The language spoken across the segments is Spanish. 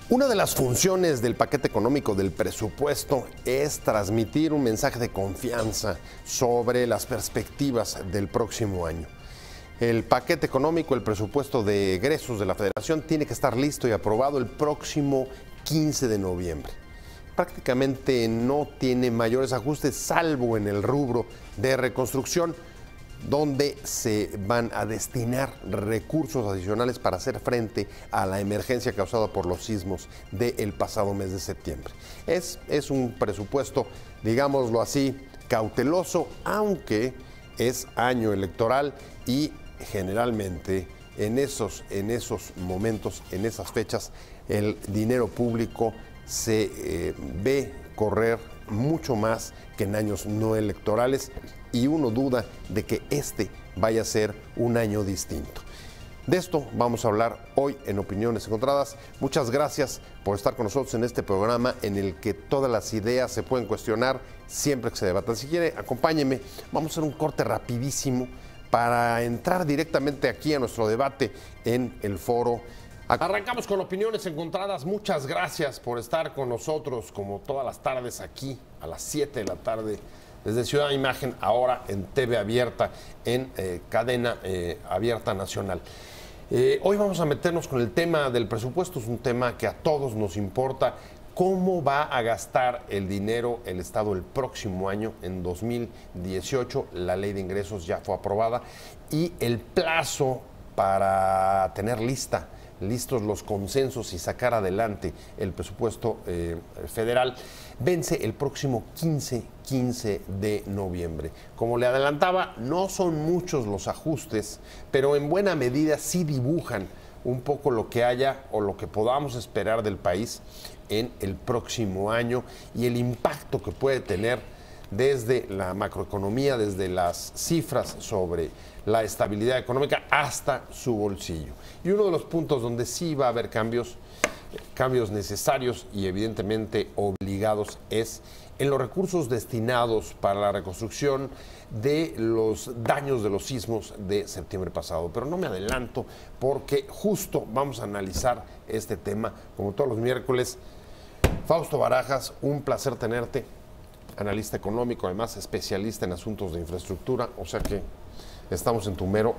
Una de las funciones del paquete económico del presupuesto es transmitir un mensaje de confianza sobre las perspectivas del próximo año. El paquete económico, el presupuesto de egresos de la Federación, tiene que estar listo y aprobado el próximo 15 de noviembre. Prácticamente no tiene mayores ajustes, salvo en el rubro de reconstrucción, donde se van a destinar recursos adicionales para hacer frente a la emergencia causada por los sismos del pasado mes de septiembre. Es un presupuesto, digámoslo así, cauteloso, aunque es año electoral y generalmente en esos momentos, en esas fechas, el dinero público se ve correr mucho más que en años no electorales y uno duda de que este vaya a ser un año distinto. De esto vamos a hablar hoy en Opiniones Encontradas. Muchas gracias por estar con nosotros en este programa en el que todas las ideas se pueden cuestionar siempre que se debatan. Si quiere, acompáñeme. Vamos a hacer un corte rapidísimo para entrar directamente aquí a nuestro debate en el foro. Arrancamos con Opiniones Encontradas. Muchas gracias por estar con nosotros como todas las tardes aquí a las 7 de la tarde desde Ciudad Imagen, ahora en TV abierta, en cadena abierta nacional. Hoy vamos a meternos con el tema del presupuesto. Es un tema que a todos nos importa. ¿Cómo va a gastar el dinero el Estado el próximo año? En 2018 la ley de ingresos ya fue aprobada y el plazo para tener listos los consensos y sacar adelante el presupuesto federal vence el próximo 15 de noviembre. Como le adelantaba, no son muchos los ajustes, pero en buena medida sí dibujan un poco lo que haya o lo que podamos esperar del país en el próximo año y el impacto que puede tener desde la macroeconomía, desde las cifras sobre la estabilidad económica hasta su bolsillo. Y uno de los puntos donde sí va a haber cambios necesarios y evidentemente obligados es en los recursos destinados para la reconstrucción de los daños de los sismos de septiembre pasado. Pero no me adelanto porque justo vamos a analizar este tema como todos los miércoles. Fausto Barajas, un placer tenerte, analista económico, además especialista en asuntos de infraestructura, o sea que estamos en tu mero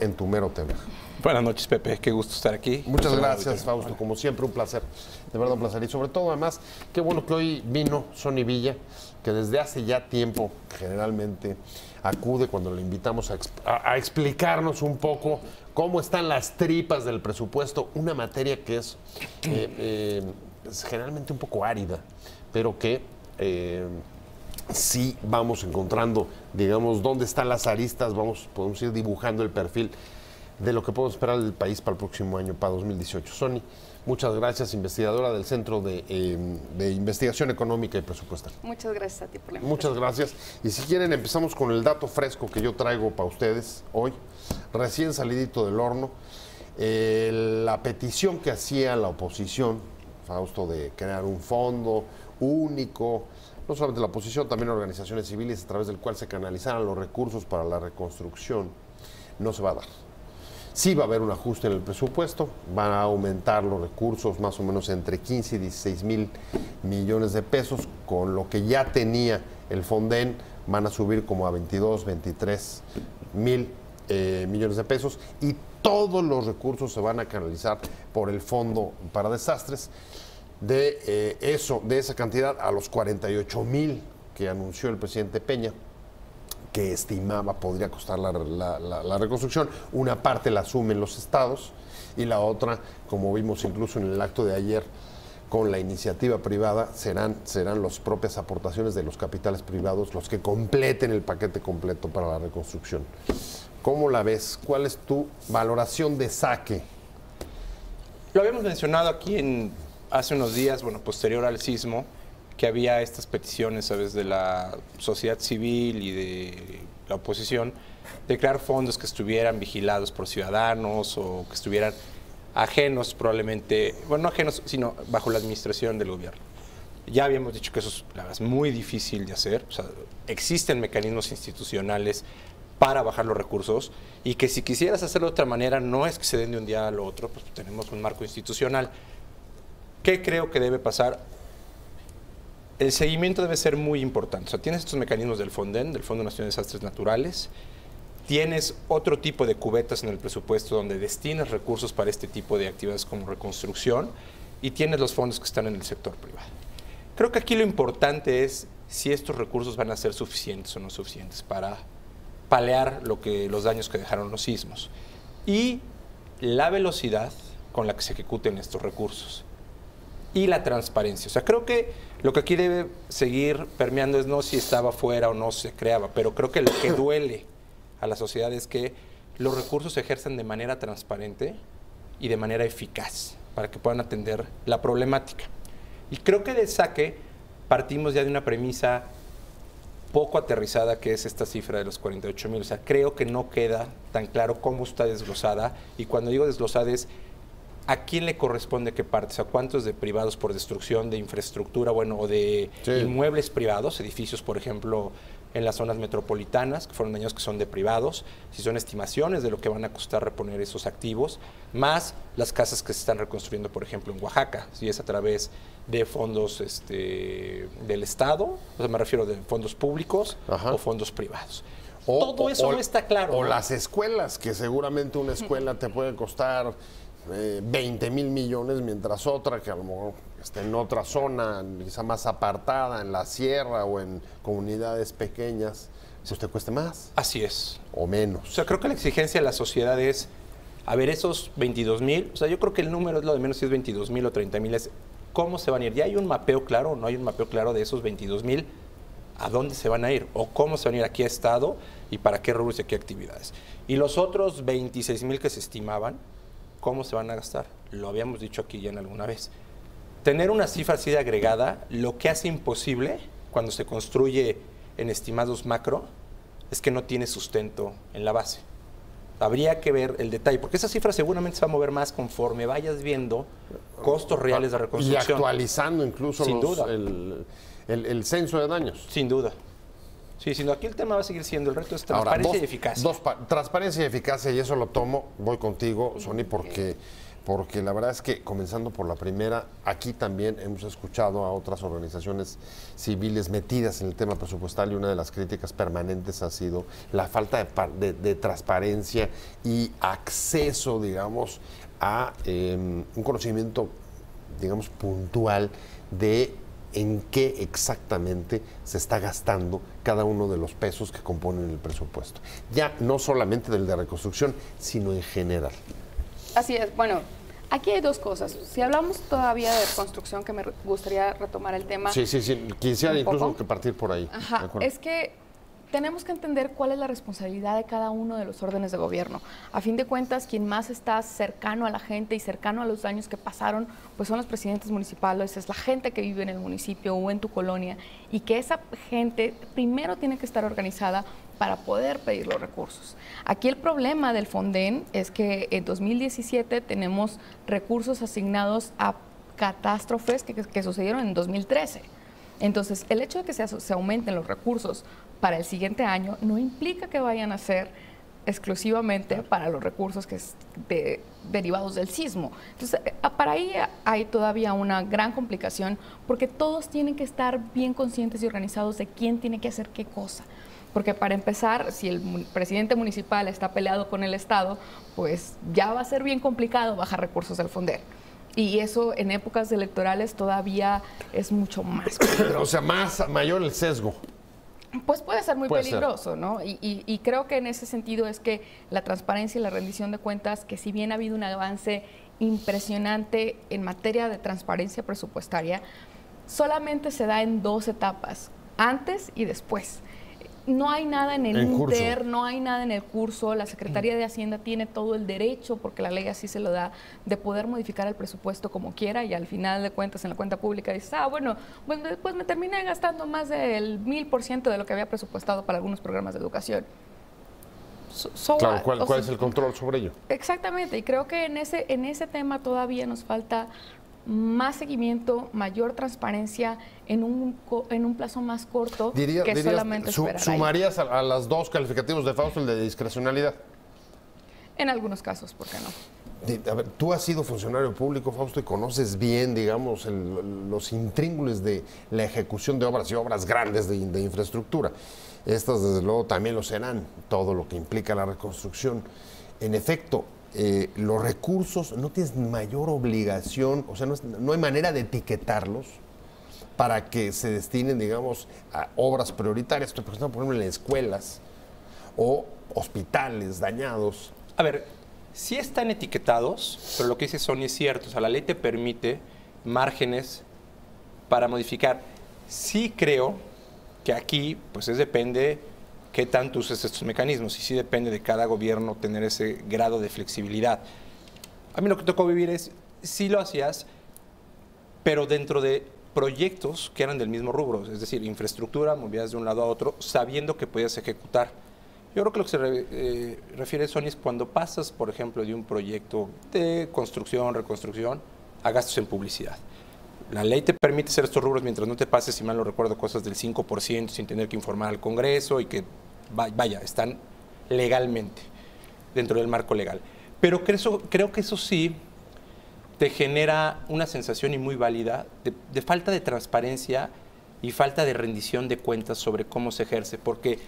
tema. Buenas noches, Pepe, qué gusto estar aquí. Muchas gracias, Fausto, como siempre un placer, de verdad un placer. Y sobre todo, además, qué bueno que hoy vino Sony Villa, que desde hace ya tiempo generalmente acude cuando le invitamos a explicarnos un poco cómo están las tripas del presupuesto, una materia que es generalmente un poco árida, pero que sí vamos encontrando, digamos, dónde están las aristas, podemos ir dibujando el perfil de lo que podemos esperar del país para el próximo año, para 2018. Sony, muchas gracias, investigadora del Centro de Investigación Económica y Presupuestal. Muchas gracias a ti por la invitación. Muchas gracias. Y si quieren, empezamos con el dato fresco que yo traigo para ustedes hoy, recién salidito del horno. La petición que hacía la oposición, Fausto, de crear un fondo único, no solamente la oposición, también organizaciones civiles, a través del cual se canalizaran los recursos para la reconstrucción, no se va a dar. Sí va a haber un ajuste en el presupuesto, van a aumentar los recursos más o menos entre 15 y 16 mil millones de pesos, con lo que ya tenía el Fonden, van a subir como a 22, 23 mil millones de pesos y todos los recursos se van a canalizar por el Fondo para Desastres. De esa cantidad a los 48,000 que anunció el presidente Peña, que estimaba podría costar la reconstrucción, una parte la asumen los estados y la otra, como vimos incluso en el acto de ayer con la iniciativa privada, serán las propias aportaciones de los capitales privados los que completen el paquete completo para la reconstrucción. ¿Cómo la ves? ¿Cuál es tu valoración de saque? Lo habíamos mencionado aquí hace unos días, posterior al sismo, que había estas peticiones, ¿sabes?, de la sociedad civil y de la oposición, de crear fondos que estuvieran vigilados por ciudadanos o que estuvieran ajenos probablemente, no ajenos, sino bajo la administración del gobierno. Ya habíamos dicho que eso es, la verdad, es muy difícil de hacer. O sea, existen mecanismos institucionales para bajar los recursos y que si quisieras hacerlo de otra manera, no es que se den de un día al otro, pues tenemos un marco institucional. ¿Qué creo que debe pasar? El seguimiento debe ser muy importante. O sea, tienes estos mecanismos del FONDEN, del Fondo Nacional de Desastres Naturales, tienes otro tipo de cubetas en el presupuesto donde destinas recursos para este tipo de actividades como reconstrucción, y tienes los fondos que están en el sector privado. Creo que aquí lo importante es si estos recursos van a ser suficientes o no suficientes para paliar los daños que dejaron los sismos y la velocidad con la que se ejecuten estos recursos y la transparencia. O sea, creo que lo que aquí debe seguir permeando es no si estaba fuera o no se creaba, pero creo que lo que duele a la sociedad es que los recursos se ejerzan de manera transparente y de manera eficaz para que puedan atender la problemática. Y creo que de saque partimos ya de una premisa poco aterrizada, que es esta cifra de los 48,000. O sea, creo que no queda tan claro cómo está desglosada, y cuando digo desglosada es a quién le corresponde qué parte. O sea, cuántos de privados por destrucción de infraestructura, bueno, o de inmuebles privados, edificios, por ejemplo, en las zonas metropolitanas, que fueron dañados, que son de privados, si son estimaciones de lo que van a costar reponer esos activos, más las casas que se están reconstruyendo, por ejemplo, en Oaxaca, si es a través de fondos del Estado, o sea, me refiero de fondos públicos o fondos privados. Todo eso no está claro. O las escuelas, que seguramente una escuela te puede costar 20,000 millones, mientras otra que a lo mejor está en otra zona, quizá más apartada, en la sierra o en comunidades pequeñas, pues te cueste más. Así es. O menos. O sea, creo que la exigencia de la sociedad es, a ver, esos 22,000, o sea, yo creo que el número es lo de menos, si es 22,000 o 30,000, es cómo se van a ir. ¿Ya hay un mapeo claro o no hay un mapeo claro de esos 22,000? ¿A dónde se van a ir? ¿O cómo se van a ir aquí a Estado y para qué rubros y qué actividades? Y los otros 26,000 que se estimaban, ¿cómo se van a gastar? Lo habíamos dicho aquí ya en alguna vez. Tener una cifra así de agregada, lo que hace imposible cuando se construye en estimados macro es que no tiene sustento en la base. Habría que ver el detalle, porque esa cifra seguramente se va a mover más conforme vayas viendo costos reales de reconstrucción. Y actualizando incluso sin duda. El censo de daños. Sin duda. Sí, sino aquí el tema va a seguir siendo, el reto es transparencia y eficacia. Transparencia y eficacia, y eso lo tomo, voy contigo, Sony, porque la verdad es que, comenzando por la primera, aquí también hemos escuchado a otras organizaciones civiles metidas en el tema presupuestal, y una de las críticas permanentes ha sido la falta de transparencia y acceso, digamos, a un conocimiento, digamos, puntual de en qué exactamente se está gastando cada uno de los pesos que componen el presupuesto. Ya no solamente del de reconstrucción, sino en general. Así es. Bueno, aquí hay dos cosas. Si hablamos todavía de reconstrucción, que me gustaría retomar el tema. Sí. Quisiera incluso que partir por ahí. Ajá. Es que tenemos que entender cuál es la responsabilidad de cada uno de los órdenes de gobierno. A fin de cuentas, quien más está cercano a la gente y cercano a los daños que pasaron, pues son los presidentes municipales, es la gente que vive en el municipio o en tu colonia, y que esa gente primero tiene que estar organizada para poder pedir los recursos. Aquí el problema del FONDEN es que en 2017 tenemos recursos asignados a catástrofes que sucedieron en 2013. Entonces, el hecho de que se aumenten los recursos para el siguiente año no implica que vayan a ser exclusivamente para los recursos derivados del sismo. Entonces, para ahí hay todavía una gran complicación, porque todos tienen que estar bien conscientes y organizados de quién tiene que hacer qué cosa. Porque para empezar, si el presidente municipal está peleado con el Estado, pues ya va a ser bien complicado bajar recursos del FONDEN. Y eso en épocas electorales todavía es mucho más peligroso. O sea, mayor el sesgo. Pues puede ser muy peligroso, ¿no? Y creo que en ese sentido es que la transparencia y la rendición de cuentas, que si bien ha habido un avance impresionante en materia de transparencia presupuestaria, solamente se da en dos etapas, antes y después. No hay nada en el Inter, no hay nada en el curso. La Secretaría de Hacienda tiene todo el derecho, porque la ley así se lo da, de poder modificar el presupuesto como quiera, y al final de cuentas en la cuenta pública dices, bueno, pues me terminé gastando más del 1000% de lo que había presupuestado para algunos programas de educación. Claro, ¿cuál es el control sobre ello? Exactamente, y creo que en ese tema todavía nos falta más seguimiento, mayor transparencia en un plazo más corto que solamente esperar. ¿Sumarías a las dos calificativos de Fausto el de discrecionalidad? En algunos casos, ¿por qué no? A ver, tú has sido funcionario público, Fausto, y conoces bien, digamos, los intríngulis de la ejecución de obras y obras grandes de infraestructura. Estas, desde luego, también lo serán, todo lo que implica la reconstrucción. En efecto, los recursos, no tienes mayor obligación, o sea, no hay manera de etiquetarlos para que se destinen, digamos, a obras prioritarias. Estoy pensando, por ejemplo, en escuelas o hospitales dañados. A ver, sí están etiquetados, pero lo que dice Sonia es cierto. O sea, la ley te permite márgenes para modificar. Sí creo que aquí, pues depende qué tanto uses estos mecanismos y sí depende de cada gobierno tener ese grado de flexibilidad. A mí lo que tocó vivir es, sí lo hacías, pero dentro de proyectos que eran del mismo rubro, es decir, infraestructura, movías de un lado a otro, sabiendo que podías ejecutar. Yo creo que lo que se refiere, Sonia, es cuando pasas, por ejemplo, de un proyecto de construcción, reconstrucción, a gastos en publicidad. La ley te permite hacer estos rubros mientras no te pases, si mal no recuerdo, cosas del 5% sin tener que informar al Congreso y que, vaya, están legalmente, dentro del marco legal. Pero creo que eso sí te genera una sensación y muy válida de falta de transparencia y falta de rendición de cuentas sobre cómo se ejerce, porque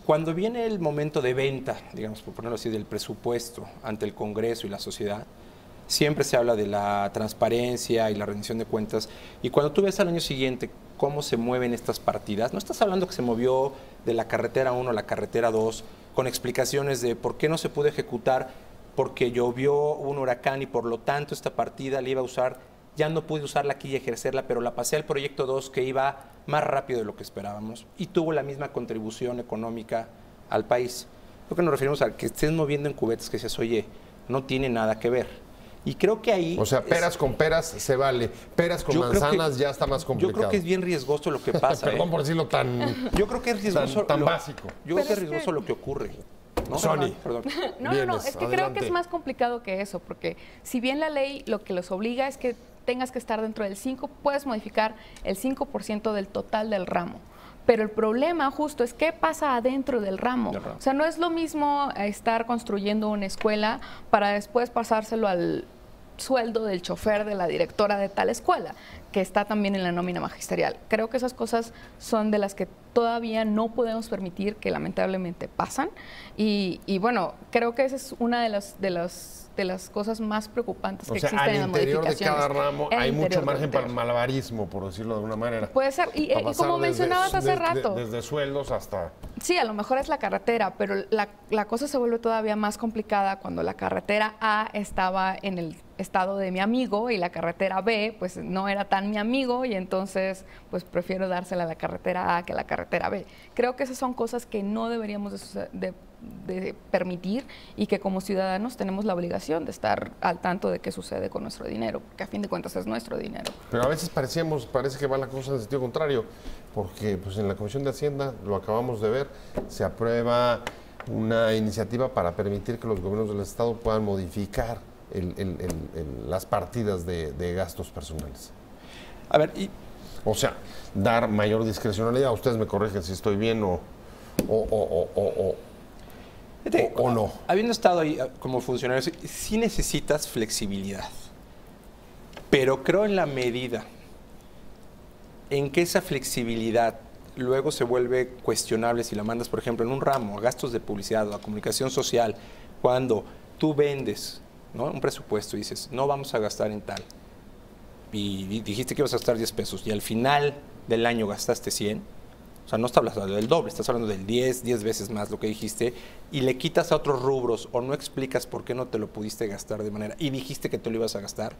cuando viene el momento de venta, digamos, por ponerlo así, del presupuesto ante el Congreso y la sociedad, siempre se habla de la transparencia y la rendición de cuentas, y cuando tú ves al año siguiente cómo se mueven estas partidas, no estás hablando que se movió de la carretera 1 a la carretera 2 con explicaciones de por qué no se pudo ejecutar, porque llovió un huracán y por lo tanto esta partida la iba a usar, ya no pude usarla aquí y ejercerla, pero la pasé al proyecto 2 que iba más rápido de lo que esperábamos y tuvo la misma contribución económica al país. Lo que nos referimos a que estés moviendo en cubetas que dices, oye, no tiene nada que ver. Y creo que ahí... O sea, peras con peras se vale. Peras con manzanas ya está más complicado. Yo creo que es bien riesgoso lo que pasa. Perdón por decirlo tan... Yo creo que es riesgoso... Tan básico. Yo creo que es riesgoso lo que ocurre. ¿No? Sony. Perdón. No, es que creo que es más complicado que eso, porque si bien la ley lo que los obliga es que tengas que estar dentro del 5, puedes modificar el 5% del total del ramo. Pero el problema justo es qué pasa adentro del ramo. O sea, no es lo mismo estar construyendo una escuela para después pasárselo al sueldo del chofer de la directora de tal escuela, que está también en la nómina magisterial. Creo que esas cosas son de las que todavía no podemos permitir, que lamentablemente pasan. Y bueno, creo que esa es una de las cosas más preocupantes que existen en las modificaciones. O sea, al interior de cada ramo hay mucho margen para el malabarismo, por decirlo de alguna manera. Puede ser, y como mencionabas hace rato. Desde sueldos hasta... Sí, a lo mejor es la carretera, pero la cosa se vuelve todavía más complicada cuando la carretera A estaba en el estado de mi amigo y la carretera B pues no era tan mi amigo y entonces pues prefiero dársela a la carretera A que a la carretera B. Creo que esas son cosas que no deberíamos de permitir y que como ciudadanos tenemos la obligación de estar al tanto de qué sucede con nuestro dinero, porque a fin de cuentas es nuestro dinero. Pero a veces parece que va la cosa en sentido contrario, porque pues en la Comisión de Hacienda, lo acabamos de ver, se aprueba una iniciativa para permitir que los gobiernos del Estado puedan modificar las partidas de gastos personales. A ver, o sea, dar mayor discrecionalidad. Ustedes me corrigen si estoy bien o no. Habiendo estado ahí como funcionario, sí necesitas flexibilidad, pero creo en la medida en que esa flexibilidad luego se vuelve cuestionable si la mandas, por ejemplo, en un ramo a gastos de publicidad o a comunicación social, cuando tú vendes, ¿no?, un presupuesto y dices, no vamos a gastar en tal, y dijiste que ibas a gastar 10 pesos y al final del año gastaste 100, o sea, no estás hablando del doble, estás hablando del 10 veces más lo que dijiste, y le quitas a otros rubros o no explicas por qué no te lo pudiste gastar de manera, y dijiste que te lo ibas a gastar,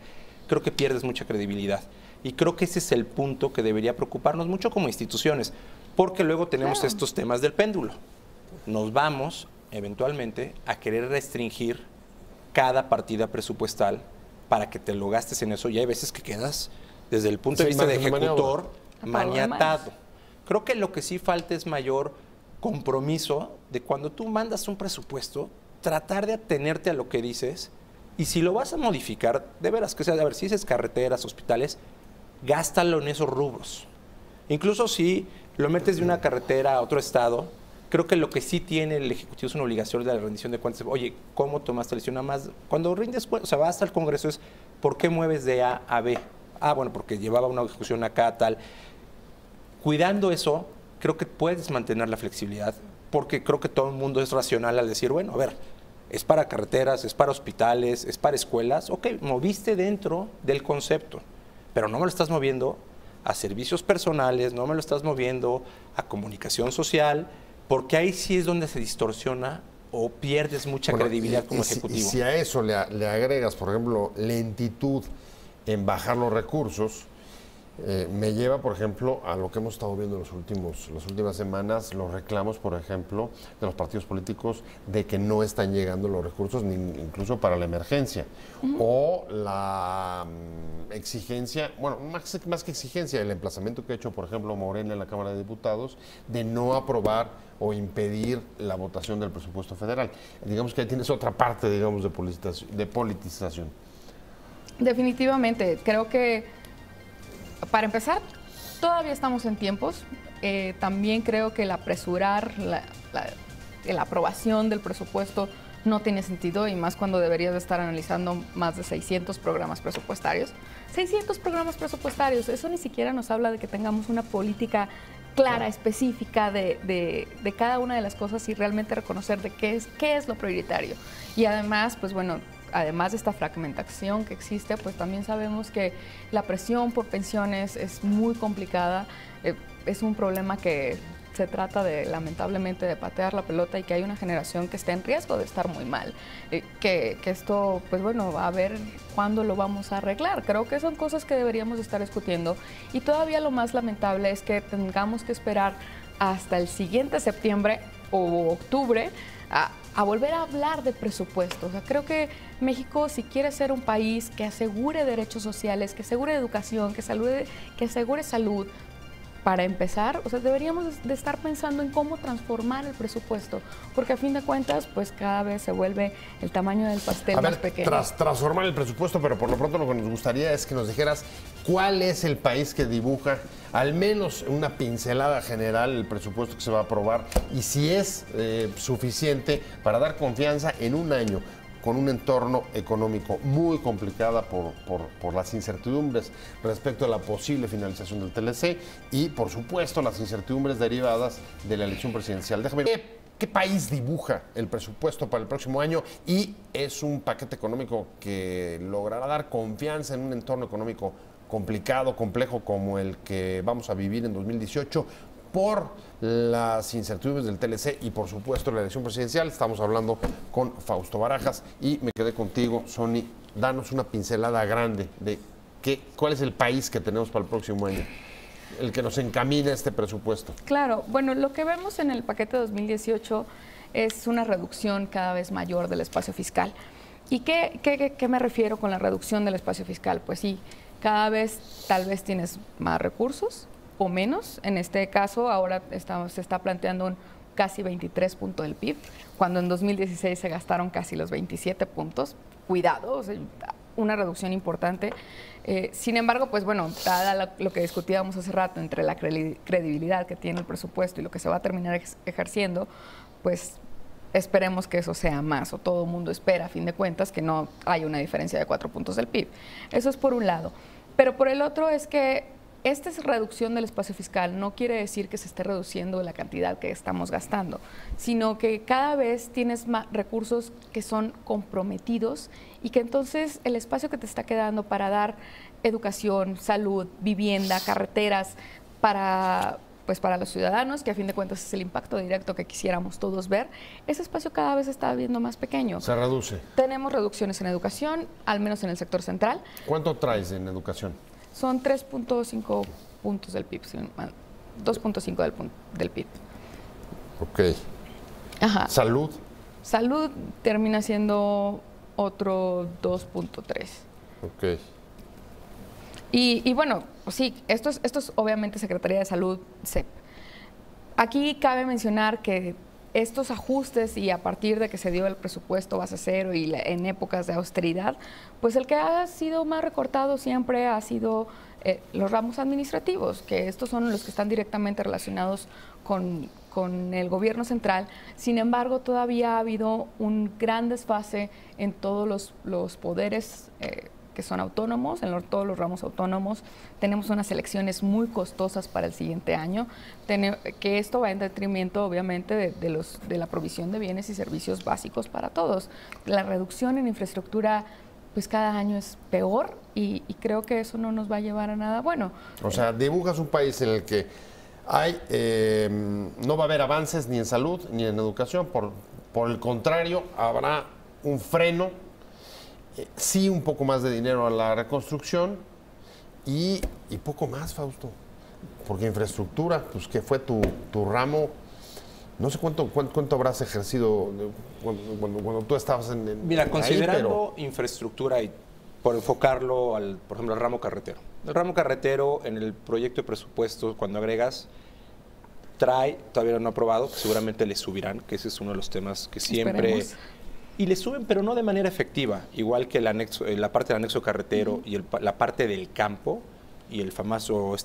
creo que pierdes mucha credibilidad. Y creo que ese es el punto que debería preocuparnos mucho como instituciones, porque luego tenemos estos temas del péndulo. Nos vamos, eventualmente, a querer restringir cada partida presupuestal para que te lo gastes en eso, y hay veces que quedas, desde el punto de vista de ejecutor, maniatado. Creo que lo que sí falta es mayor compromiso de cuando tú mandas un presupuesto, tratar de atenerte a lo que dices, y si lo vas a modificar, de veras que sea, a ver, si dices carreteras, hospitales, gástalo en esos rubros. Incluso si lo metes de una carretera a otro estado, Creo que lo que sí tiene el Ejecutivo es una obligación de la rendición de cuentas. Oye, ¿cómo tomaste la decisión? Nada más, cuando rindes cuentas, o sea, vas al Congreso, es ¿por qué mueves de A a B? Ah, bueno, porque llevaba una ejecución acá, tal. Cuidando eso, creo que puedes mantener la flexibilidad, porque creo que todo el mundo es racional al decir, bueno, a ver, es para carreteras, es para hospitales, es para escuelas. Ok, moviste dentro del concepto, pero no me lo estás moviendo a servicios personales, no me lo estás moviendo a comunicación social, porque ahí sí es donde se distorsiona o pierdes mucha credibilidad como ejecutivo. Y si a eso le agregas, por ejemplo, lentitud en bajar los recursos, me lleva, por ejemplo, a lo que hemos estado viendo en las últimas semanas, los reclamos, por ejemplo, de los partidos políticos de que no están llegando los recursos incluso para la emergencia. O la exigencia, bueno, más que exigencia, el emplazamiento que ha hecho, por ejemplo, Morena en la Cámara de Diputados, de no aprobar o impedir la votación del presupuesto federal. Digamos que ahí tienes otra parte, digamos, de politización. Definitivamente, creo que para empezar, todavía estamos en tiempos. También creo que el apresurar la aprobación del presupuesto no tiene sentido, y más cuando deberías de estar analizando más de 600 programas presupuestarios. 600 programas presupuestarios, eso ni siquiera nos habla de que tengamos una política clara, específica de cada una de las cosas y realmente reconocer de qué es lo prioritario. Y además, pues bueno, además de esta fragmentación que existe, pues también sabemos que la presión por pensiones es muy complicada. Es un problema que se trata de, lamentablemente, de patear la pelota, y que hay una generación que está en riesgo de estar muy mal. Que esto, pues bueno, a ver cuándo lo vamos a arreglar. Creo que son cosas que deberíamos estar discutiendo, y todavía lo más lamentable es que tengamos que esperar hasta el siguiente septiembre o octubre a volver a hablar de presupuesto. O sea, creo que México, si quiere ser un país que asegure derechos sociales, que asegure educación, que asegure salud, para empezar, o sea, deberíamos de estar pensando en cómo transformar el presupuesto, porque a fin de cuentas, pues cada vez se vuelve el tamaño del pastel más pequeño. Transformar el presupuesto, pero por lo pronto lo que nos gustaría es que nos dijeras cuál es el país que dibuja, al menos una pincelada general, el presupuesto que se va a aprobar, y si es suficiente para dar confianza en un año con un entorno económico muy complicada por las incertidumbres respecto a la posible finalización del TLC y, por supuesto, las incertidumbres derivadas de la elección presidencial. Déjame ver qué país dibuja el presupuesto para el próximo año, y es un paquete económico que logrará dar confianza en un entorno económico complicado, complejo como el que vamos a vivir en 2018, por las incertidumbres del TLC y, por supuesto, la elección presidencial. Estamos hablando con Fausto Barajas y me quedé contigo, Sony. Danos una pincelada grande de cuál es el país que tenemos para el próximo año, el que nos encamina este presupuesto. Claro, bueno, lo que vemos en el paquete 2018 es una reducción cada vez mayor del espacio fiscal. ¿Y qué me refiero con la reducción del espacio fiscal? Pues sí, cada vez tal vez tienes más recursos o menos. En este caso, ahora se está planteando un casi 23 puntos del PIB, cuando en 2016 se gastaron casi los 27 puntos. Cuidado, o sea, una reducción importante. Sin embargo, pues bueno, dada lo que discutíamos hace rato entre la credibilidad que tiene el presupuesto y lo que se va a terminar ejerciendo, pues esperemos que eso sea más, o todo el mundo espera, a fin de cuentas, que no haya una diferencia de 4 puntos del PIB. Eso es por un lado. Pero por el otro es que esta reducción del espacio fiscal no quiere decir que se esté reduciendo la cantidad que estamos gastando, sino que cada vez tienes más recursos que son comprometidos, y que entonces el espacio que te está quedando para dar educación, salud, vivienda, carreteras, para los ciudadanos, que a fin de cuentas es el impacto directo que quisiéramos todos ver, ese espacio cada vez está viendo más pequeño. Se reduce. Tenemos reducciones en educación, al menos en el sector central. ¿Cuánto traes en educación? Son 3.5 puntos del PIB, 2.5 del PIB. Ok. Ajá. ¿Salud? Salud termina siendo otro 2.3. Ok. Y bueno, sí, esto es obviamente Secretaría de Salud, SEP. Aquí cabe mencionar que estos ajustes, y a partir de que se dio el presupuesto base cero y en épocas de austeridad, pues el que ha sido más recortado siempre ha sido los ramos administrativos, que estos son los que están directamente relacionados con el gobierno central. Sin embargo, todavía ha habido un gran desfase en todos los poderes que son autónomos, en todos los ramos autónomos. Tenemos unas elecciones muy costosas para el siguiente año, que esto va en detrimento, obviamente, de la provisión de bienes y servicios básicos para todos. La reducción en infraestructura, pues cada año es peor y creo que eso no nos va a llevar a nada bueno. O sea, dibujas un país en el que no va a haber avances ni en salud ni en educación, por el contrario, habrá un freno. Sí, un poco más de dinero a la reconstrucción y poco más, Fausto. Porque infraestructura, pues que fue tu ramo, no sé cuánto habrás ejercido cuando tú estabas en Mira, considerando ahí, infraestructura y por enfocarlo, por ejemplo, al ramo carretero. El ramo carretero en el proyecto de presupuesto, cuando agregas, todavía no aprobado, que seguramente le subirán, que ese es uno de los temas que siempre... Esperemos. Y le suben, pero no de manera efectiva, igual que la parte del anexo carretero y la parte del campo y el famoso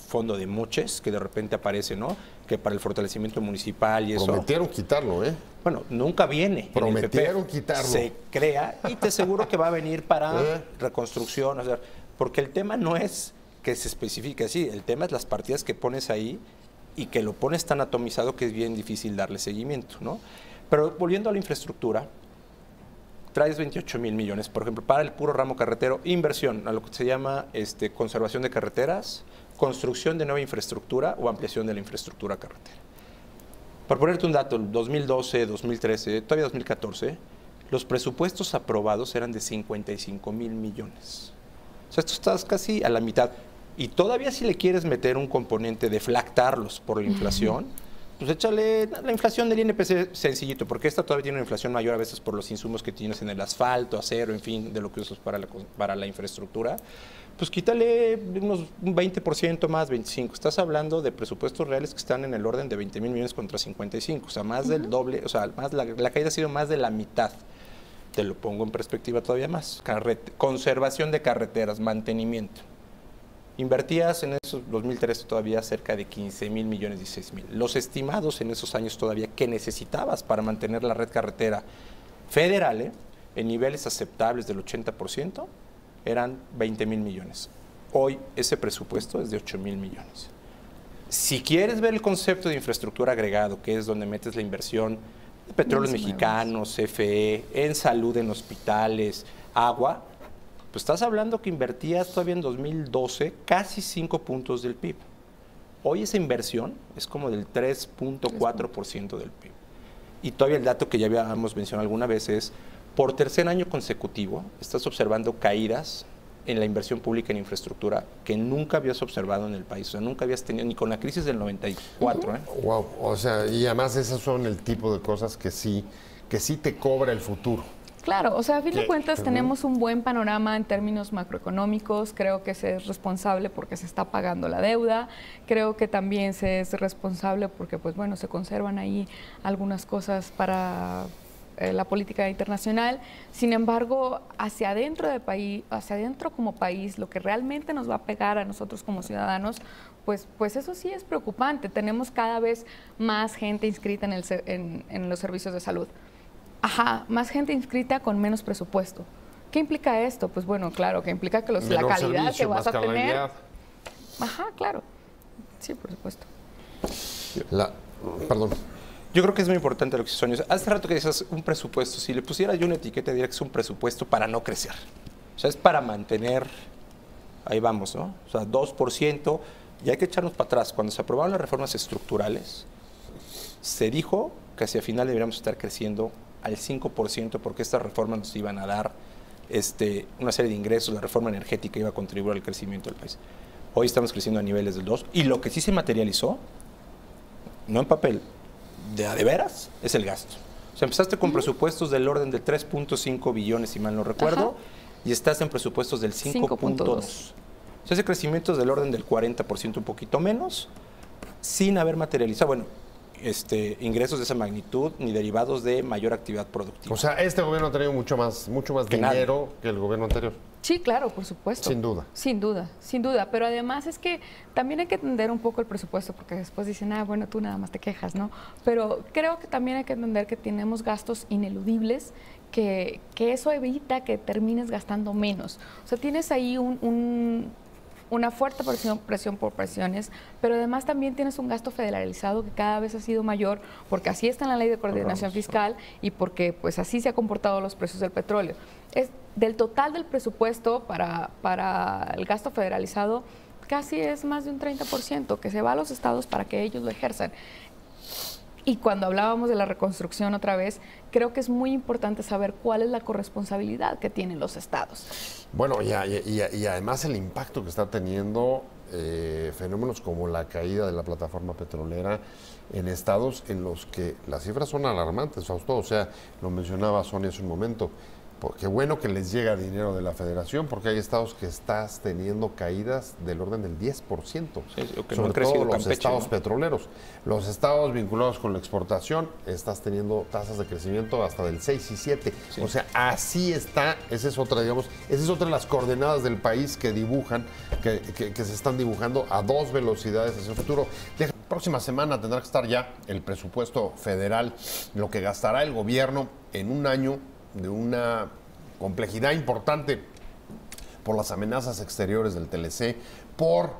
fondo de moches que de repente aparece, ¿no? Que para el fortalecimiento municipal y eso. Prometieron quitarlo, ¿eh? Bueno, nunca viene. Prometieron quitarlo. Se crea y te aseguro que va a venir para reconstrucción, o sea, porque el tema no es que se especifique así, el tema es las partidas que pones ahí y que lo pones tan atomizado que es bien difícil darle seguimiento, ¿no? Pero volviendo a la infraestructura, traes 28,000 millones, por ejemplo, para el puro ramo carretero, inversión a lo que se llama conservación de carreteras, construcción de nueva infraestructura o ampliación de la infraestructura carretera. Por ponerte un dato, 2012, 2013, todavía 2014, los presupuestos aprobados eran de 55,000 millones. O sea, esto estás casi a la mitad. Y todavía si le quieres meter un componente de deflactarlos por la inflación, pues échale la inflación del INPC sencillito, porque esta todavía tiene una inflación mayor a veces por los insumos que tienes en el asfalto, acero, en fin, de lo que usas para la infraestructura. Pues quítale un 20% más, 25%. Estás hablando de presupuestos reales que están en el orden de 20,000 millones contra 55. O sea, más del doble, o sea, la caída ha sido más de la mitad. Te lo pongo en perspectiva todavía más. Conservación de carreteras, mantenimiento. Invertías en esos 2013 todavía cerca de 15,000 millones, 16,000. Los estimados en esos años todavía que necesitabas para mantener la red carretera federal en niveles aceptables del 80% eran 20,000 millones. Hoy ese presupuesto es de 8,000 millones. Si quieres ver el concepto de infraestructura agregado, que es donde metes la inversión de petróleos mexicanos, CFE, en salud, en hospitales, agua, pues estás hablando que invertías todavía en 2012 casi 5 puntos del PIB. Hoy esa inversión es como del 3.4% del PIB. Y todavía el dato que ya habíamos mencionado alguna vez es, por tercer año consecutivo, estás observando caídas en la inversión pública en infraestructura que nunca habías observado en el país. O sea, nunca habías tenido, ni con la crisis del 94. Wow, o sea, y además esas son el tipo de cosas que sí te cobra el futuro. Claro, o sea, a fin de cuentas tenemos un buen panorama en términos macroeconómicos. Creo que se es responsable porque se está pagando la deuda. Creo que también se es responsable porque, pues bueno, se conservan ahí algunas cosas para la política internacional. Sin embargo, hacia adentro como país, lo que realmente nos va a pegar a nosotros como ciudadanos, pues eso sí es preocupante. Tenemos cada vez más gente inscrita en los servicios de salud. Ajá, más gente inscrita con menos presupuesto. ¿Qué implica esto? Pues bueno, claro, que implica que la calidad servicio, que vas a tener. Ajá, claro. Sí, por supuesto. Perdón. Yo creo que es muy importante lo que se dice. Hace rato que dices un presupuesto, si le pusiera yo una etiqueta diría que es un presupuesto para no crecer. O sea, es para mantener, ahí vamos, ¿no? O sea, 2%, y hay que echarnos para atrás. Cuando se aprobaron las reformas estructurales, se dijo que hacia final deberíamos estar creciendo al 5% porque estas reformas nos iban a dar una serie de ingresos, la reforma energética iba a contribuir al crecimiento del país. Hoy estamos creciendo a niveles del 2% y lo que sí se materializó, no en papel, de veras, es el gasto. O sea, empezaste con presupuestos del orden de 3.5 billones, si mal no recuerdo, y estás en presupuestos del 5.2. O sea, ese crecimiento es del orden del 40%, un poquito menos, sin haber materializado, bueno, ingresos de esa magnitud ni derivados de mayor actividad productiva. O sea, este gobierno ha tenido mucho más dinero que el gobierno anterior. Sí, claro, por supuesto. Sin duda. Sin duda, sin duda. Pero además es que también hay que entender un poco el presupuesto, porque después dicen, bueno, tú nada más te quejas, ¿no? Pero creo que también hay que entender que tenemos gastos ineludibles, que eso evita que termines gastando menos. O sea, tienes ahí una fuerte presión por presiones, pero además también tienes un gasto federalizado que cada vez ha sido mayor, porque así está en la Ley de Coordinación Fiscal y porque pues así se han comportado los precios del petróleo. Es del total del presupuesto para el gasto federalizado, casi es más de un 30% que se va a los estados para que ellos lo ejerzan. Y cuando hablábamos de la reconstrucción otra vez, creo que es muy importante saber cuál es la corresponsabilidad que tienen los estados. Bueno, y además el impacto que está teniendo fenómenos como la caída de la plataforma petrolera en estados en los que las cifras son alarmantes, Fausto. O sea, lo mencionaba Sonia hace un momento. Qué bueno que les llega dinero de la federación, porque hay estados que estás teniendo caídas del orden del 10%, sobre todo los estados petroleros. Los estados vinculados con la exportación, estás teniendo tasas de crecimiento hasta del 6 y 7. Sí. O sea, así está, esa es otra de las coordenadas del país que dibujan, que se están dibujando a dos velocidades hacia el futuro. La próxima semana tendrá que estar ya el presupuesto federal, lo que gastará el gobierno en un año de una complejidad importante por las amenazas exteriores del TLC, por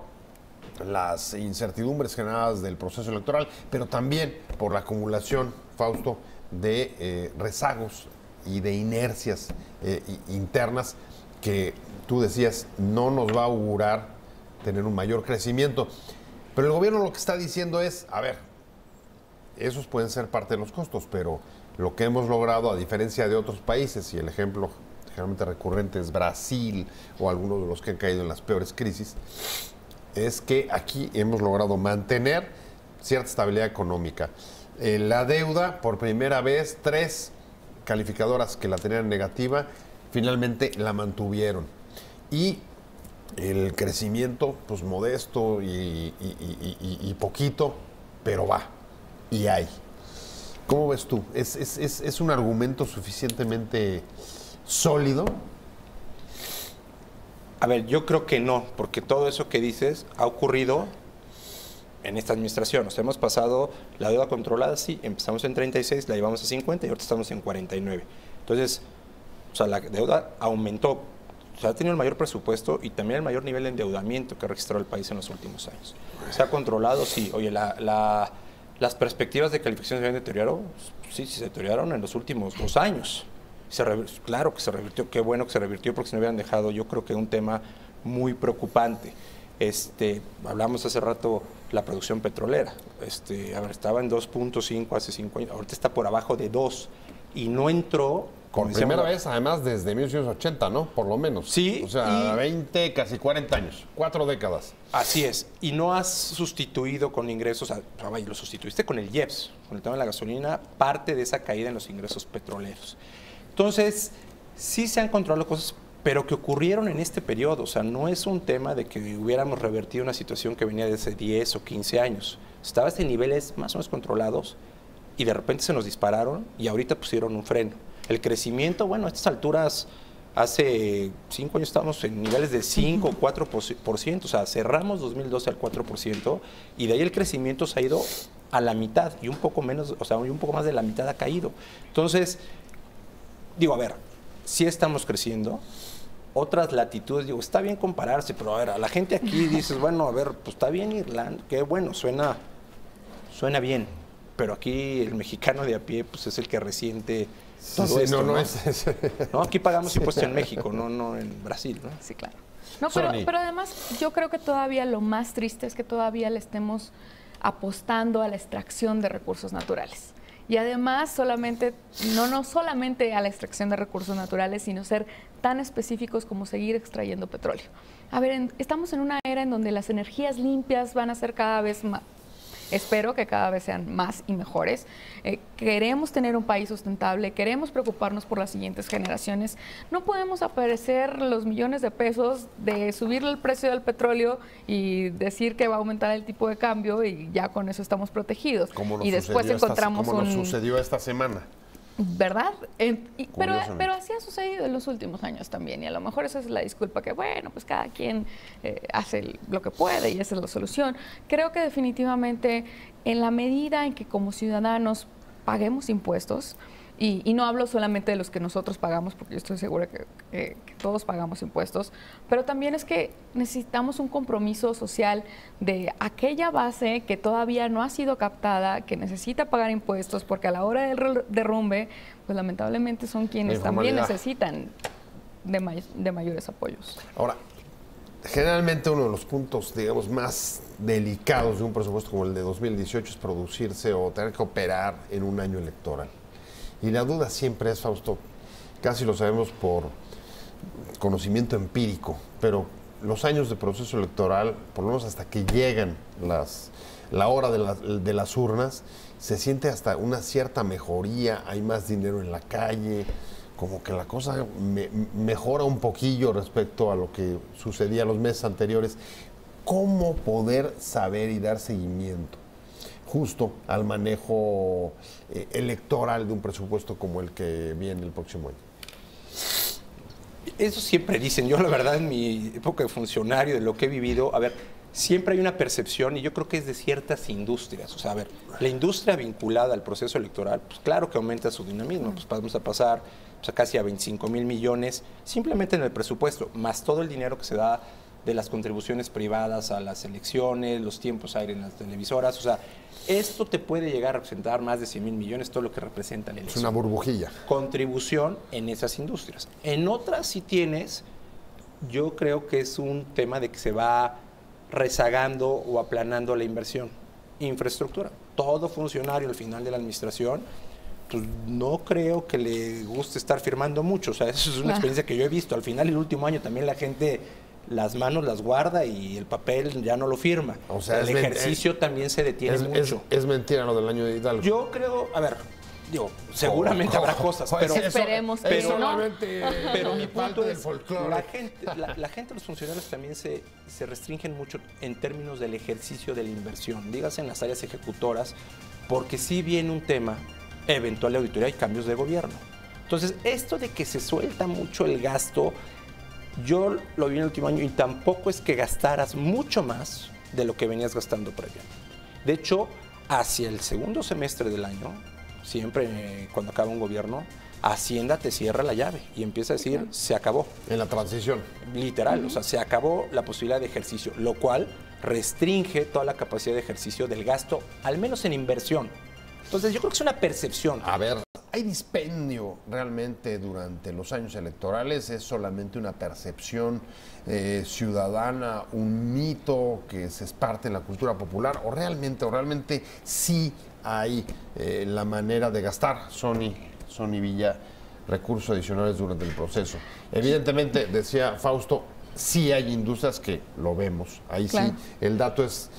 las incertidumbres generadas del proceso electoral, pero también por la acumulación, Fausto, de rezagos y de inercias internas que tú decías no nos va a augurar tener un mayor crecimiento. Pero el gobierno lo que está diciendo es, a ver, esos pueden ser parte de los costos, pero lo que hemos logrado, a diferencia de otros países, y el ejemplo generalmente recurrente es Brasil o algunos de los que han caído en las peores crisis, es que aquí hemos logrado mantener cierta estabilidad económica. La deuda, por primera vez, 3 calificadoras que la tenían negativa, finalmente la mantuvieron. Y el crecimiento, pues modesto y poquito, pero va, y hay. ¿Cómo ves tú? ¿Es un argumento suficientemente sólido? A ver, yo creo que no, porque todo eso que dices ha ocurrido en esta administración. O sea, hemos pasado la deuda controlada, sí, empezamos en 36, la llevamos a 50 y ahorita estamos en 49. Entonces, o sea, la deuda aumentó. O sea, ha tenido el mayor presupuesto y también el mayor nivel de endeudamiento que ha registrado el país en los últimos años. ¿Se ha controlado? Sí. Oye, las perspectivas de calificación se habían deteriorado, sí, se deterioraron en los últimos 2 años. Claro que se revirtió, qué bueno que se revirtió, porque si no hubieran dejado, yo creo que un tema muy preocupante. Hablamos hace rato la producción petrolera. A ver, estaba en 2.5 hace 5 años, ahorita está por abajo de 2 y no entró. Por primera vez, además, desde 1980, ¿no? Por lo menos. Sí. O sea, 20, casi 40 años, 4 décadas. Así es. Y no has sustituido con ingresos, lo sustituiste con el IEPS, con el tema de la gasolina, parte de esa caída en los ingresos petroleros. Entonces, sí se han controlado cosas, pero que ocurrieron en este periodo. O sea, no es un tema de que hubiéramos revertido una situación que venía de hace 10 o 15 años. Estabas en niveles más o menos controlados y de repente se nos dispararon y ahorita pusieron un freno. El crecimiento, bueno, a estas alturas, hace 5 años estábamos en niveles de 5 o 4%, o sea, cerramos 2012 al 4%, y de ahí el crecimiento se ha ido a la mitad, y un poco menos, o sea, un poco más de la mitad ha caído. Entonces, digo, a ver, sí estamos creciendo, otras latitudes, digo, está bien compararse, pero a ver, a la gente aquí dices, bueno, a ver, pues está bien Irlanda, qué bueno, suena bien, pero aquí el mexicano de a pie, pues es el que resiente todo esto, ¿no? No, aquí pagamos impuestos en México, no en Brasil, ¿no? Sí, claro. No, pero además yo creo que todavía lo más triste es que todavía le estemos apostando a la extracción de recursos naturales. Y además no solamente a la extracción de recursos naturales, sino ser tan específicos como seguir extrayendo petróleo. A ver, estamos en una era en donde las energías limpias van a ser cada vez más. Espero que cada vez sean más y mejores. Queremos tener un país sustentable, queremos preocuparnos por las siguientes generaciones. No podemos aparecer los millones de pesos de subirle el precio del petróleo y decir que va a aumentar el tipo de cambio y ya con eso estamos protegidos. Como y después encontramos como nos sucedió esta semana. ¿Verdad? Pero así ha sucedido en los últimos años también, y a lo mejor esa es la disculpa que, bueno, pues cada quien hace lo que puede y esa es la solución. Creo que definitivamente en la medida en que como ciudadanos paguemos impuestos, y no hablo solamente de los que nosotros pagamos, porque yo estoy segura que todos pagamos impuestos, pero también es que necesitamos un compromiso social de aquella base que todavía no ha sido captada, que necesita pagar impuestos, porque a la hora del derrumbe, pues lamentablemente son quienes también necesitan de mayores apoyos. Ahora, generalmente uno de los puntos, digamos, más delicados de un presupuesto como el de 2018 es producirse o tener que operar en un año electoral. Y la duda siempre es, Fausto, casi lo sabemos por conocimiento empírico, pero los años de proceso electoral, por lo menos hasta que llegan la hora de las urnas, se siente hasta una cierta mejoría, hay más dinero en la calle, como que la cosa mejora un poquillo respecto a lo que sucedía los meses anteriores. ¿Cómo poder saber y dar seguimiento justo al manejo electoral de un presupuesto como el que viene el próximo año? Eso siempre dicen. Yo, la verdad, en mi época de funcionario, de lo que he vivido, a ver, siempre hay una percepción, y yo creo que es de ciertas industrias. O sea, a ver, la industria vinculada al proceso electoral, pues claro que aumenta su dinamismo. Pues vamos a pasar a casi a 25,000 millones simplemente en el presupuesto, más todo el dinero que se da de las contribuciones privadas a las elecciones, los tiempos aire en las televisoras. O sea, esto te puede llegar a representar más de 100,000 millones, todo lo que representa la elección. Es una burbujilla. Contribución en esas industrias. En otras sí tienes, yo creo que es un tema de que se va rezagando o aplanando la inversión. Infraestructura. Todo funcionario al final de la administración, pues no creo que le guste estar firmando mucho. O sea, eso es una experiencia que yo he visto. Al final, el último año también la gente las manos las guarda y el papel ya no lo firma. O sea, el ejercicio también se detiene mucho. Es mentira lo del año de Hidalgo. Yo creo, a ver, digo, seguramente habrá cosas, pero esperemos que no. Pero mi punto es, la gente, los funcionarios también se restringen mucho en términos del ejercicio de la inversión, dígase en las áreas ejecutoras, porque sí viene un tema eventual de auditoría y cambios de gobierno. Entonces, esto de que se suelta mucho el gasto, yo lo vi en el último año y tampoco es que gastaras mucho más de lo que venías gastando previamente. De hecho, hacia el segundo semestre del año, siempre cuando acaba un gobierno, Hacienda te cierra la llave y empieza a decir, se acabó. En la transición. Literal, o sea, se acabó la posibilidad de ejercicio, lo cual restringe toda la capacidad de ejercicio del gasto, al menos en inversión. Entonces, yo creo que es una percepción. A ver, ¿hay dispendio realmente durante los años electorales? ¿Es solamente una percepción ciudadana, un mito que se esparce en la cultura popular? ¿O realmente sí hay la manera de gastar, Sony Villa, recursos adicionales durante el proceso? Evidentemente, decía Fausto, sí hay industrias que lo vemos. Ahí claro. Sí, el dato es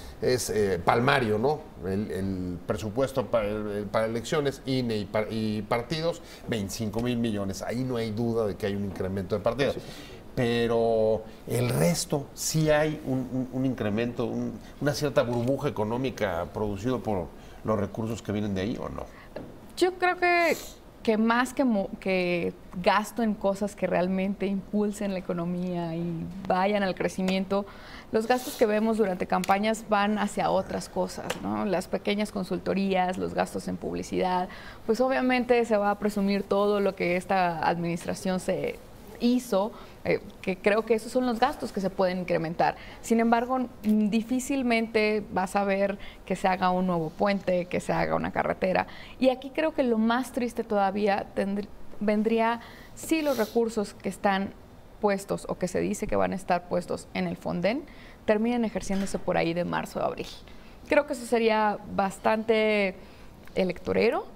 palmario, ¿no? El presupuesto para elecciones, INE y partidos, 25,000 millones. Ahí no hay duda de que hay un incremento de partidos. Sí. Pero el resto, sí hay un incremento, una cierta burbuja económica producido por los recursos que vienen de ahí, ¿o no? Yo creo que más que gasto en cosas que realmente impulsen la economía y vayan al crecimiento, los gastos que vemos durante campañas van hacia otras cosas, ¿no? Las pequeñas consultorías, los gastos en publicidad, pues obviamente se va a presumir todo lo que esta administración se hizo, que creo que esos son los gastos que se pueden incrementar. Sin embargo, difícilmente vas a ver que se haga un nuevo puente, que se haga una carretera. Y aquí creo que lo más triste todavía vendría si los recursos que están puestos o que se dice que van a estar puestos en el Fonden terminan ejerciéndose por ahí de marzo a abril. Creo que eso sería bastante electorero.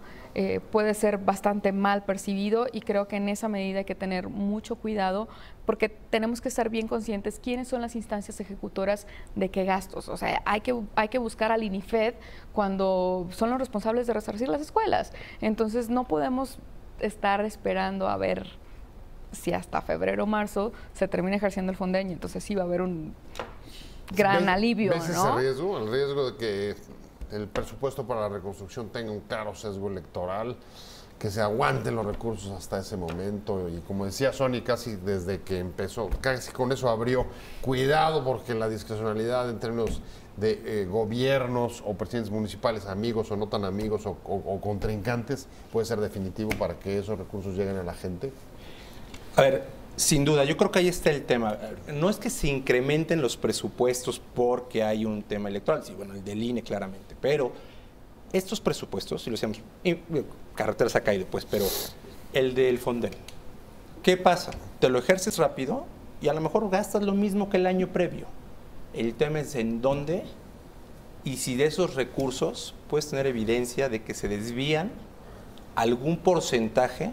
Puede ser bastante mal percibido y creo que en esa medida hay que tener mucho cuidado porque tenemos que estar bien conscientes quiénes son las instancias ejecutoras de qué gastos. O sea, hay que buscar al INIFED cuando son los responsables de resarcir las escuelas. Entonces no podemos estar esperando a ver si hasta febrero o marzo se termina ejerciendo el Fonden y entonces sí va a haber un gran alivio, ¿ves ¿no? ese riesgo? El riesgo de que el presupuesto para la reconstrucción tenga un claro sesgo electoral, que se aguanten los recursos hasta ese momento. Y como decía Sony, casi desde que empezó, casi con eso abrió. Cuidado, porque la discrecionalidad en términos de gobiernos o presidentes municipales, amigos o no tan amigos o contrincantes, puede ser definitivo para que esos recursos lleguen a la gente. A ver, sin duda, yo creo que ahí está el tema. No es que se incrementen los presupuestos porque hay un tema electoral, sí, bueno, el del INE claramente, pero estos presupuestos, si lo decíamos, carreteras ha caído, pues, pero el del Fonden, ¿qué pasa? Te lo ejerces rápido y a lo mejor gastas lo mismo que el año previo. El tema es en dónde y si de esos recursos puedes tener evidencia de que se desvían algún porcentaje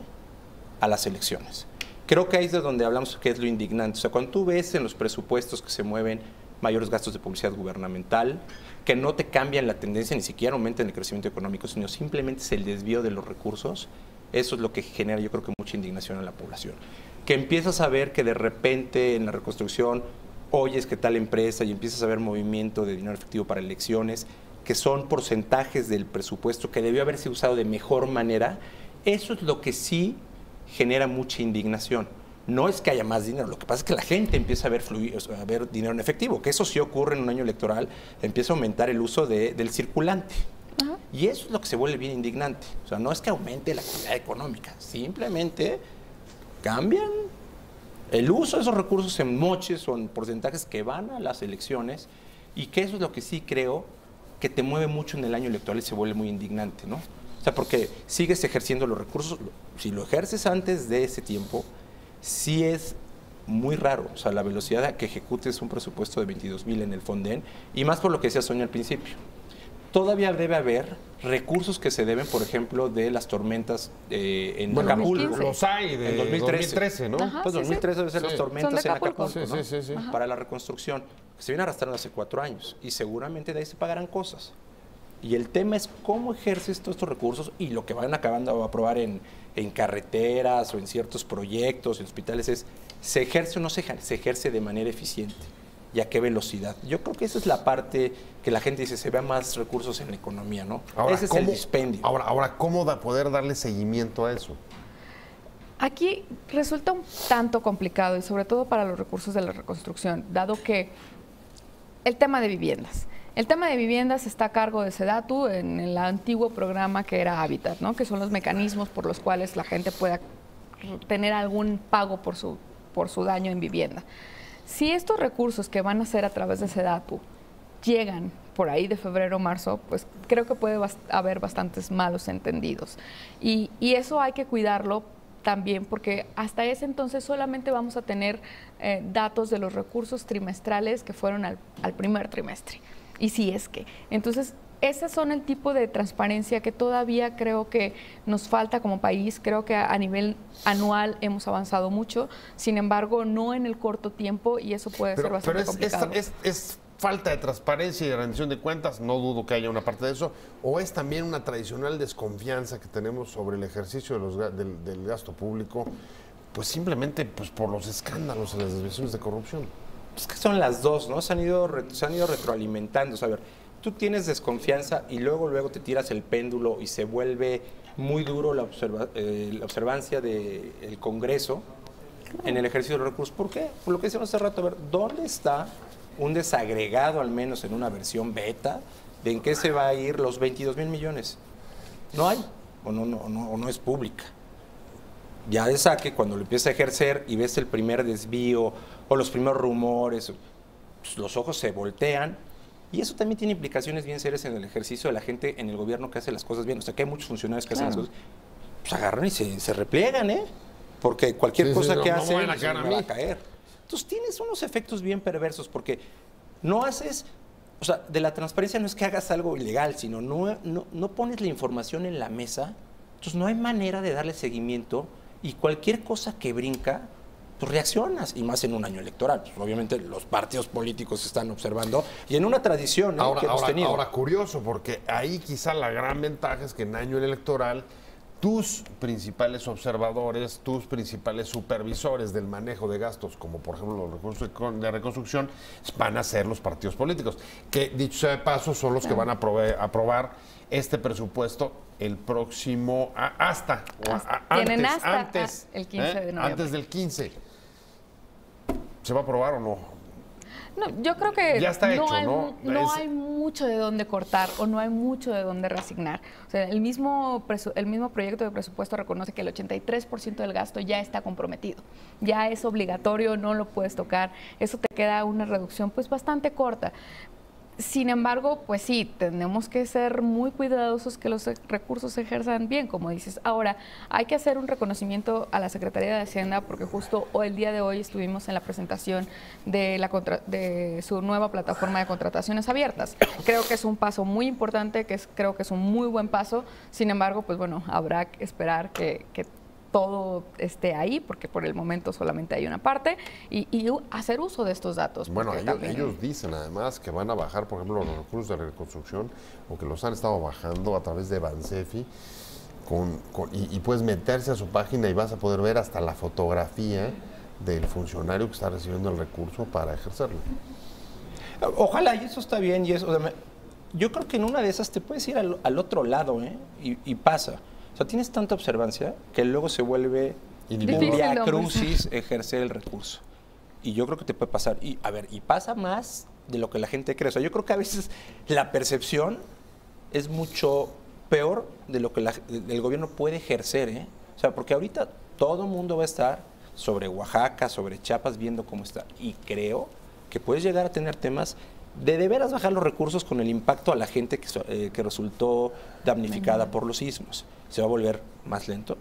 a las elecciones. Creo que ahí es de donde hablamos que es lo indignante. O sea, cuando tú ves en los presupuestos que se mueven mayores gastos de publicidad gubernamental, que no te cambian la tendencia, ni siquiera aumentan el crecimiento económico, sino simplemente es el desvío de los recursos, eso es lo que genera, yo creo que mucha indignación en la población. Que empiezas a ver que de repente en la reconstrucción oyes que tal empresa y empiezas a ver movimiento de dinero efectivo para elecciones, que son porcentajes del presupuesto que debió haberse usado de mejor manera, eso es lo que sí genera mucha indignación. No es que haya más dinero, lo que pasa es que la gente empieza a ver fluir, a ver dinero en efectivo, que eso sí ocurre en un año electoral, empieza a aumentar el uso del circulante. Ajá. Y eso es lo que se vuelve bien indignante. O sea, no es que aumente la actividad económica, simplemente cambian el uso de esos recursos en moches o en porcentajes que van a las elecciones, y que eso es lo que sí creo que te mueve mucho en el año electoral y se vuelve muy indignante, ¿no? O sea, porque sigues ejerciendo los recursos, si lo ejerces antes de ese tiempo, sí es muy raro, o sea, la velocidad a que ejecutes un presupuesto de 22,000 en el Fonden, y más por lo que decía Sonia al principio. Todavía debe haber recursos que se deben, por ejemplo, de las tormentas en Acapulco. Los hay de 2013, ¿no? Ajá, pues 2013 debe ser las tormentas en Acapulco, ¿no? Sí. Para la reconstrucción, que se viene arrastrando hace 4 años, y seguramente de ahí se pagarán cosas. Y el tema es cómo ejerces todos estos recursos y lo que van acabando a aprobar en carreteras o en ciertos proyectos, en hospitales, es ¿se ejerce o no se ejerce de manera eficiente? ¿Y a qué velocidad? Yo creo que esa es la parte que la gente dice, se vean más recursos en la economía, ¿no? Ahora, ese es el dispendio. Ahora, ¿cómo poder darle seguimiento a eso? Aquí resulta un tanto complicado, y sobre todo para los recursos de la reconstrucción, dado que el tema de viviendas. El tema de viviendas está a cargo de SEDATU en el antiguo programa que era Hábitat, ¿no? Que son los mecanismos por los cuales la gente pueda tener algún pago por su daño en vivienda. Si estos recursos que van a ser a través de SEDATU llegan por ahí de febrero o marzo, pues creo que puede haber bastantes malos entendidos. Y eso hay que cuidarlo también, porque hasta ese entonces solamente vamos a tener datos de los recursos trimestrales que fueron al primer trimestre. Y si es que. Entonces, esos son el tipo de transparencia que todavía creo que nos falta como país. Creo que a nivel anual hemos avanzado mucho, sin embargo, no en el corto tiempo, y eso puede ser bastante complicado. Es falta de transparencia y de rendición de cuentas, no dudo que haya una parte de eso, o es también una tradicional desconfianza que tenemos sobre el ejercicio del gasto público, pues simplemente pues por los escándalos y las desviaciones de corrupción. Es que son las dos, ¿no? Se han ido retroalimentando. O sea, a ver, tú tienes desconfianza y luego te tiras el péndulo y se vuelve muy duro la observancia del Congreso en el ejercicio de los recursos. ¿Por qué? Por lo que decíamos hace rato, a ver, ¿dónde está un desagregado, al menos en una versión beta, de en qué se va a ir los 22,000 millones? No hay, o no es pública. Ya de saque, cuando lo empieza a ejercer y ves el primer desvío o los primeros rumores, pues los ojos se voltean, y eso también tiene implicaciones bien serias en el ejercicio de la gente en el gobierno que hace las cosas bien. O sea, que hay muchos funcionarios que hacen las cosas, pues agarran y se repliegan, porque cualquier cosa que hacen me va a caer. Entonces tienes unos efectos bien perversos, porque no haces, o sea, de la transparencia no es que hagas algo ilegal, sino no pones la información en la mesa, entonces no hay manera de darle seguimiento, y cualquier cosa que brinca, pues reaccionas, y más en un año electoral. Pues obviamente los partidos políticos están observando, y en una tradición que hemos tenido. Ahora, curioso, porque ahí quizá la gran ventaja es que en año electoral tus principales observadores, tus principales supervisores del manejo de gastos, como por ejemplo los recursos de reconstrucción, van a ser los partidos políticos, que dicho sea de paso son los que van a aprobar este presupuesto el próximo, antes el 15 de noviembre. Antes del 15. ¿Se va a aprobar o no? No, yo creo que ya está hecho, no hay mucho de dónde cortar o no hay mucho de dónde reasignar. O sea, el mismo proyecto de presupuesto reconoce que el 83% del gasto ya está comprometido. Ya es obligatorio, no lo puedes tocar. Eso te queda una reducción pues bastante corta. Sin embargo, pues sí, tenemos que ser muy cuidadosos que los recursos se ejerzan bien, como dices. Ahora, hay que hacer un reconocimiento a la Secretaría de Hacienda porque justo el día de hoy estuvimos en la presentación de su nueva plataforma de contrataciones abiertas. Creo que es un paso muy importante, creo que es un muy buen paso. Sin embargo, pues bueno, habrá que esperar que todo esté ahí, porque por el momento solamente hay una parte, y hacer uso de estos datos. Bueno, ellos dicen además que van a bajar, por ejemplo, los recursos de reconstrucción, o que los han estado bajando a través de Bansefi, y puedes meterse a su página y vas a poder ver hasta la fotografía del funcionario que está recibiendo el recurso para ejercerlo. Ojalá, y eso está bien, y eso, yo creo que en una de esas te puedes ir al otro lado, y pasa. O sea, tienes tanta observancia que luego se vuelve un vía crucis ejercer el recurso. Y yo creo que te puede pasar. Y pasa más de lo que la gente cree. O sea, yo creo que a veces la percepción es mucho peor de lo que el gobierno puede ejercer, ¿eh? O sea, porque ahorita todo el mundo va a estar sobre Oaxaca, sobre Chiapas, viendo cómo está. Y creo que puedes llegar a tener temas de veras bajar los recursos con el impacto a la gente que resultó damnificada por los sismos. Se va a volver más lento,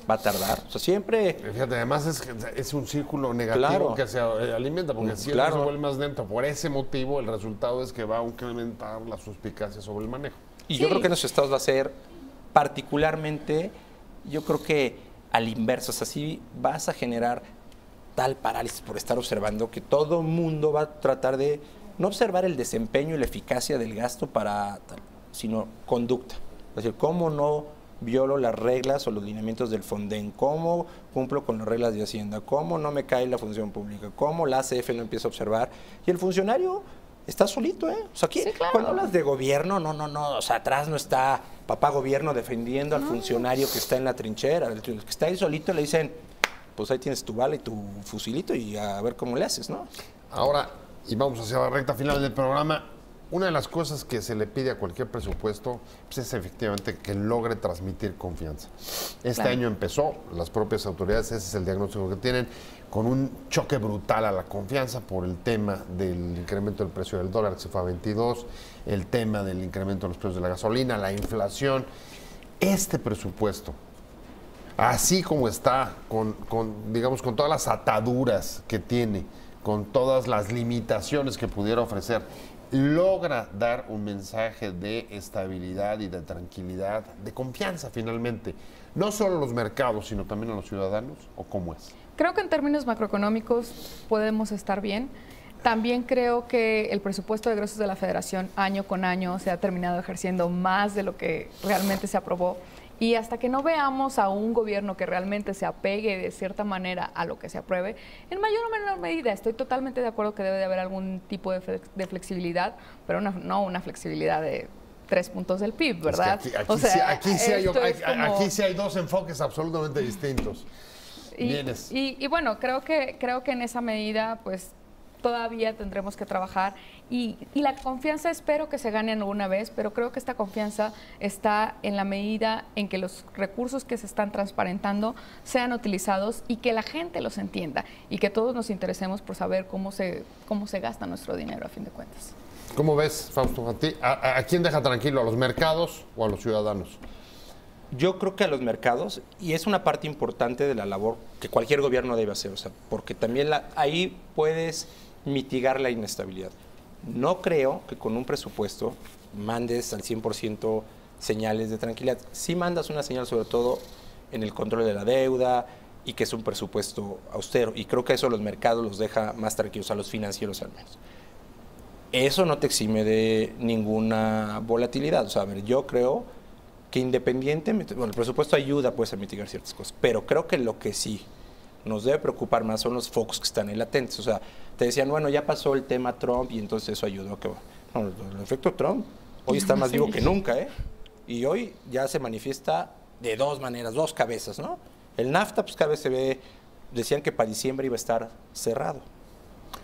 va a tardar. O sea, siempre... Fíjate, además es un círculo negativo que se alimenta, porque si se vuelve más lento por ese motivo, el resultado es que va a incrementar la suspicacia sobre el manejo. Y yo creo que en los estados va a ser particularmente, yo creo que al inverso, o sea, sí vas a generar tal parálisis por estar observando que todo mundo va a tratar de no observar el desempeño y la eficacia del gasto sino conducta. Es decir, cómo no violo las reglas o los lineamientos del Fonden, cómo cumplo con las reglas de Hacienda, cómo no me cae la función pública, cómo la ACF lo empieza a observar. Y el funcionario está solito, ¿eh? O sea, aquí, cuando hablas de gobierno, no, o sea, atrás no está papá gobierno defendiendo al funcionario que está en la trinchera. El que está ahí solito le dicen, pues ahí tienes tu bala y tu fusilito y a ver cómo le haces, ¿no? Ahora, y vamos hacia la recta final del programa, una de las cosas que se le pide a cualquier presupuesto pues, es efectivamente que logre transmitir confianza. Este año empezó, las propias autoridades, ese es el diagnóstico que tienen, con un choque brutal a la confianza por el tema del incremento del precio del dólar, que se fue a 22, el tema del incremento de los precios de la gasolina, la inflación. Este presupuesto, así como está, digamos, con todas las ataduras que tiene, con todas las limitaciones que pudiera ofrecer, logra dar un mensaje de estabilidad y de tranquilidad, de confianza finalmente, no solo a los mercados, sino también a los ciudadanos, ¿o cómo es? Creo que en términos macroeconómicos podemos estar bien. También creo que el presupuesto de egresos de la Federación año con año se ha terminado ejerciendo más de lo que realmente se aprobó. Y hasta que no veamos a un gobierno que realmente se apegue de cierta manera a lo que se apruebe, en mayor o menor medida, estoy totalmente de acuerdo que debe de haber algún tipo de flexibilidad, pero no una flexibilidad de 3 puntos del PIB, ¿verdad? Es que aquí sí hay dos enfoques absolutamente distintos. Y bueno, creo que en esa medida, pues, todavía tendremos que trabajar y la confianza espero que se gane alguna vez, pero creo que esta confianza está en la medida en que los recursos que se están transparentando sean utilizados y que la gente los entienda y que todos nos interesemos por saber cómo se gasta nuestro dinero a fin de cuentas. ¿Cómo ves, Fausto? ¿A quién deja tranquilo? ¿A los mercados o a los ciudadanos? Yo creo que a los mercados, y es una parte importante de la labor que cualquier gobierno debe hacer, o sea, porque también ahí puedes mitigar la inestabilidad. No creo que con un presupuesto mandes al 100% señales de tranquilidad. Sí mandas una señal sobre todo en el control de la deuda y que es un presupuesto austero. Y creo que eso los mercados los deja más tranquilos, a los financieros al menos. Eso no te exime de ninguna volatilidad. O sea, a ver, yo creo que independientemente, bueno, el presupuesto ayuda pues a mitigar ciertas cosas, pero creo que lo que sí nos debe preocupar más son los focos que están ahí latentes. O sea, te decían, bueno, ya pasó el tema Trump y entonces eso ayudó a que... No, el efecto Trump hoy está más vivo que nunca, ¿eh? Y hoy ya se manifiesta de dos maneras, dos cabezas, ¿no? El NAFTA, pues cada vez se ve, decían que para diciembre iba a estar cerrado.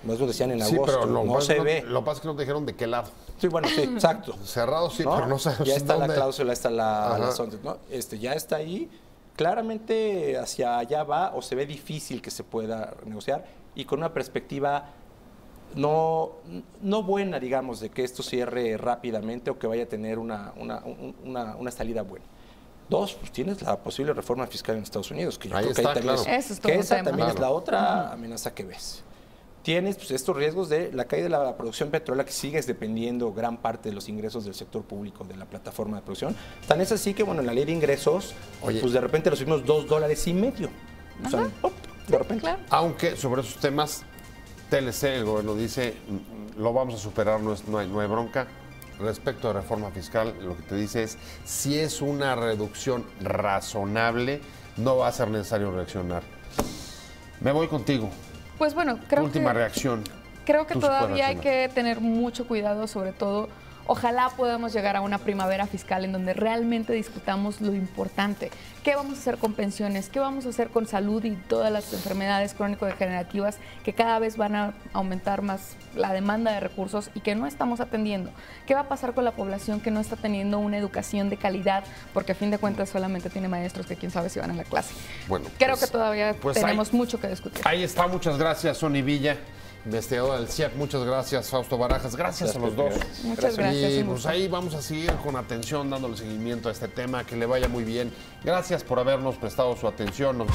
Más lo decían en agosto, pero no se ve. Lo que pasa es que no te dijeron de qué lado. Sí, bueno, sí, exacto. Cerrado sí, ¿no? pero no sabes ya está dónde. la cláusula, está la sunset, ¿no? Ya está ahí. Claramente hacia allá va o se ve difícil que se pueda negociar y con una perspectiva no buena, digamos, de que esto cierre rápidamente o que vaya a tener una salida buena. Dos, pues tienes la posible reforma fiscal en Estados Unidos, que yo Ahí creo que está, ahí también claro. Eso es todo que un esa tema. también es Claro. la otra amenaza que ves. Tienes pues, estos riesgos de la caída de la producción petrolera, que sigues dependiendo gran parte de los ingresos del sector público, de la plataforma de producción. Tan es así que, bueno, en la ley de ingresos, Oye. pues de repente los subimos $2.50. O sea, ¡pop! De repente. Claro. Aunque sobre esos temas, TLC, el gobierno dice, lo vamos a superar, no hay bronca. Respecto a reforma fiscal, lo que te dice es, si es una reducción razonable, no va a ser necesario reaccionar. Me voy contigo. Pues bueno, Tu creo última que... reacción. Creo que Tú sí puedes todavía hay reaccionar. que tener mucho cuidado, sobre todo, ojalá podamos llegar a una primavera fiscal en donde realmente discutamos lo importante. ¿Qué vamos a hacer con pensiones? ¿Qué vamos a hacer con salud y todas las enfermedades crónico-degenerativas que cada vez van a aumentar más la demanda de recursos y que no estamos atendiendo? ¿Qué va a pasar con la población que no está teniendo una educación de calidad? Porque a fin de cuentas solamente tiene maestros que quién sabe si van a la clase. Bueno, Creo pues- que todavía pues tenemos mucho que discutir. Ahí está, muchas gracias, Sony Villa, investigadora del CIEP. Muchas gracias, Fausto Barajas. Gracias a los dos. Muchas gracias. Y un pues gusto. ahí vamos a seguir con atención, dándole seguimiento a este tema, que le vaya muy bien. Gracias por habernos prestado su atención.